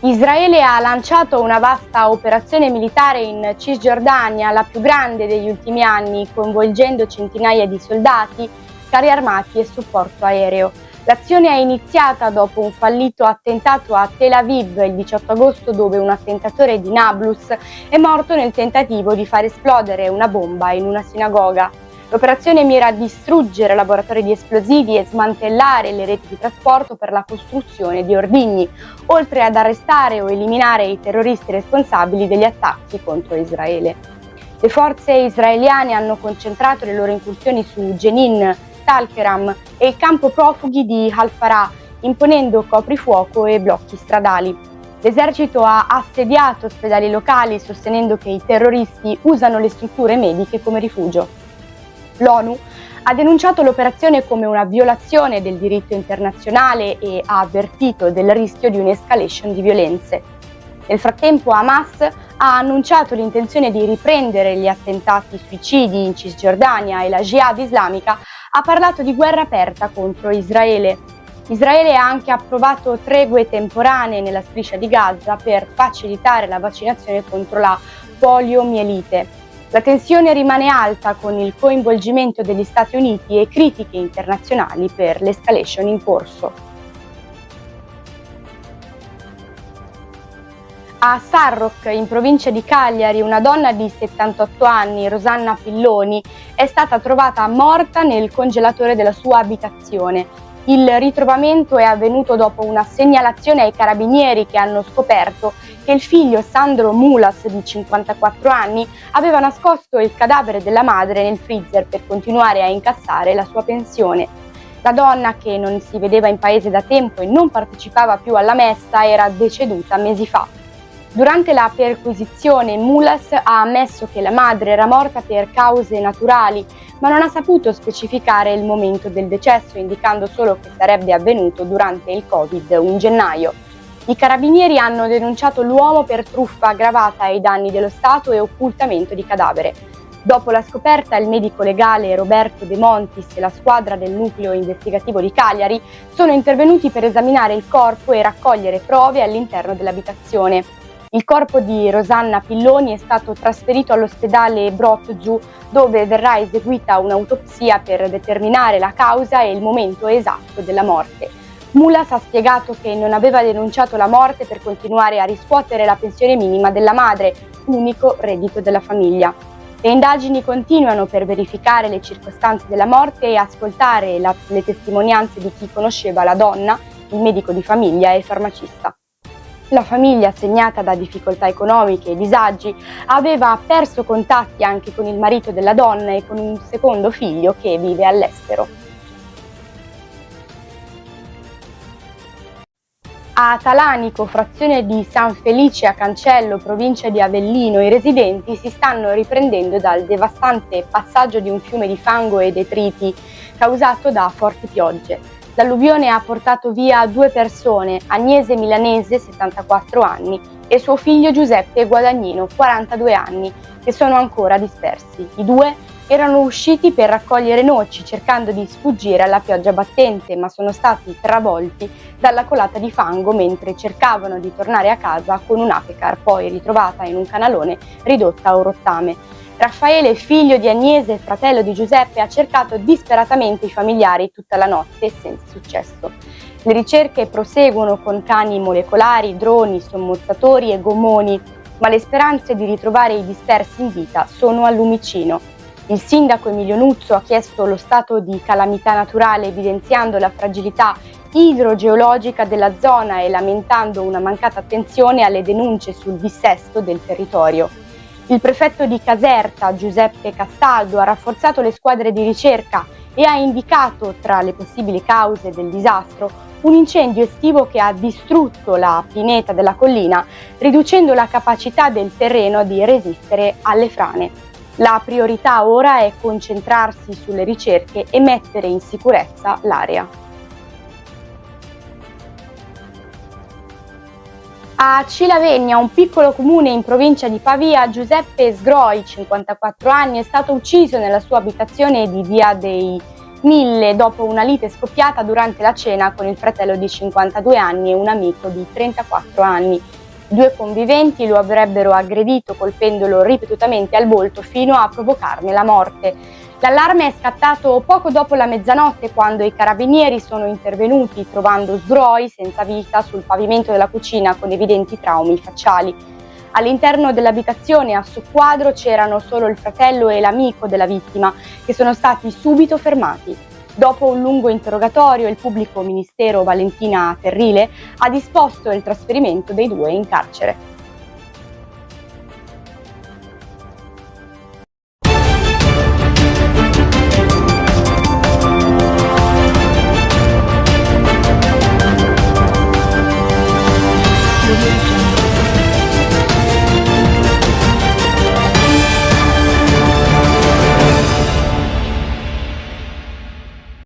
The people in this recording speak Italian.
Israele ha lanciato una vasta operazione militare in Cisgiordania, la più grande degli ultimi anni, coinvolgendo centinaia di soldati, carri armati e supporto aereo. L'azione è iniziata dopo un fallito attentato a Tel Aviv il 18 agosto, dove un attentatore di Nablus è morto nel tentativo di far esplodere una bomba in una sinagoga. L'operazione mira a distruggere laboratori di esplosivi e smantellare le reti di trasporto per la costruzione di ordigni, oltre ad arrestare o eliminare i terroristi responsabili degli attacchi contro Israele. Le forze israeliane hanno concentrato le loro incursioni su Jenin, Talkeram e il campo profughi di Al-Farah, imponendo coprifuoco e blocchi stradali. L'esercito ha assediato ospedali locali, sostenendo che i terroristi usano le strutture mediche come rifugio. L'ONU ha denunciato l'operazione come una violazione del diritto internazionale e ha avvertito del rischio di un'escalation di violenze. Nel frattempo Hamas ha annunciato l'intenzione di riprendere gli attentati suicidi in Cisgiordania e la Jihad islamica ha parlato di guerra aperta contro Israele. Israele ha anche approvato tregue temporanee nella striscia di Gaza per facilitare la vaccinazione contro la poliomielite. La tensione rimane alta con il coinvolgimento degli Stati Uniti e critiche internazionali per l'escalation in corso. A Sarroch, in provincia di Cagliari, una donna di 78 anni, Rosanna Pilloni, è stata trovata morta nel congelatore della sua abitazione. Il ritrovamento è avvenuto dopo una segnalazione ai carabinieri, che hanno scoperto che il figlio Sandro Mulas, di 54 anni, aveva nascosto il cadavere della madre nel freezer per continuare a incassare la sua pensione. La donna, che non si vedeva in paese da tempo e non partecipava più alla messa, era deceduta mesi fa. Durante la perquisizione Mulas ha ammesso che la madre era morta per cause naturali, ma non ha saputo specificare il momento del decesso, indicando solo che sarebbe avvenuto durante il Covid in gennaio. I carabinieri hanno denunciato l'uomo per truffa aggravata ai danni dello Stato e occultamento di cadavere. Dopo la scoperta, il medico legale Roberto De Montis e la squadra del nucleo investigativo di Cagliari sono intervenuti per esaminare il corpo e raccogliere prove all'interno dell'abitazione. Il corpo di Rosanna Pilloni è stato trasferito all'ospedale Brotzu, dove verrà eseguita un'autopsia per determinare la causa e il momento esatto della morte. Mulas ha spiegato che non aveva denunciato la morte per continuare a riscuotere la pensione minima della madre, unico reddito della famiglia. Le indagini continuano per verificare le circostanze della morte e ascoltare le testimonianze di chi conosceva la donna, il medico di famiglia e il farmacista. La famiglia, segnata da difficoltà economiche e disagi, aveva perso contatti anche con il marito della donna e con un secondo figlio che vive all'estero. A Talanico, frazione di San Felice a Cancello, provincia di Avellino, i residenti si stanno riprendendo dal devastante passaggio di un fiume di fango e detriti causato da forti piogge. L'alluvione ha portato via 2 persone, Agnese Milanese, 74 anni, e suo figlio Giuseppe Guadagnino, 42 anni, che sono ancora dispersi. I due erano usciti per raccogliere noci, cercando di sfuggire alla pioggia battente, ma sono stati travolti dalla colata di fango mentre cercavano di tornare a casa con un'apecar, poi ritrovata in un canalone ridotta a un rottame. Raffaele, figlio di Agnese e fratello di Giuseppe, ha cercato disperatamente i familiari tutta la notte senza successo. Le ricerche proseguono con cani molecolari, droni, sommozzatori e gommoni, ma le speranze di ritrovare i dispersi in vita sono al lumicino. Il sindaco Emilio Nuzzo ha chiesto lo stato di calamità naturale, evidenziando la fragilità idrogeologica della zona e lamentando una mancata attenzione alle denunce sul dissesto del territorio. Il prefetto di Caserta, Giuseppe Castaldo, ha rafforzato le squadre di ricerca e ha indicato, tra le possibili cause del disastro, un incendio estivo che ha distrutto la pineta della collina, riducendo la capacità del terreno di resistere alle frane. La priorità ora è concentrarsi sulle ricerche e mettere in sicurezza l'area. A Cilavegna, un piccolo comune in provincia di Pavia, Giuseppe Sgroi, 54 anni, è stato ucciso nella sua abitazione di via dei 1000 dopo una lite scoppiata durante la cena con il fratello di 52 anni e un amico di 34 anni. Due conviventi lo avrebbero aggredito colpendolo ripetutamente al volto fino a provocarne la morte. L'allarme è scattato poco dopo la mezzanotte, quando i carabinieri sono intervenuti trovando sbroi senza vita sul pavimento della cucina con evidenti traumi facciali. All'interno dell'abitazione a soqquadro c'erano solo il fratello e l'amico della vittima, che sono stati subito fermati. Dopo un lungo interrogatorio, il pubblico ministero Valentina Terrile ha disposto il trasferimento dei due in carcere. Audio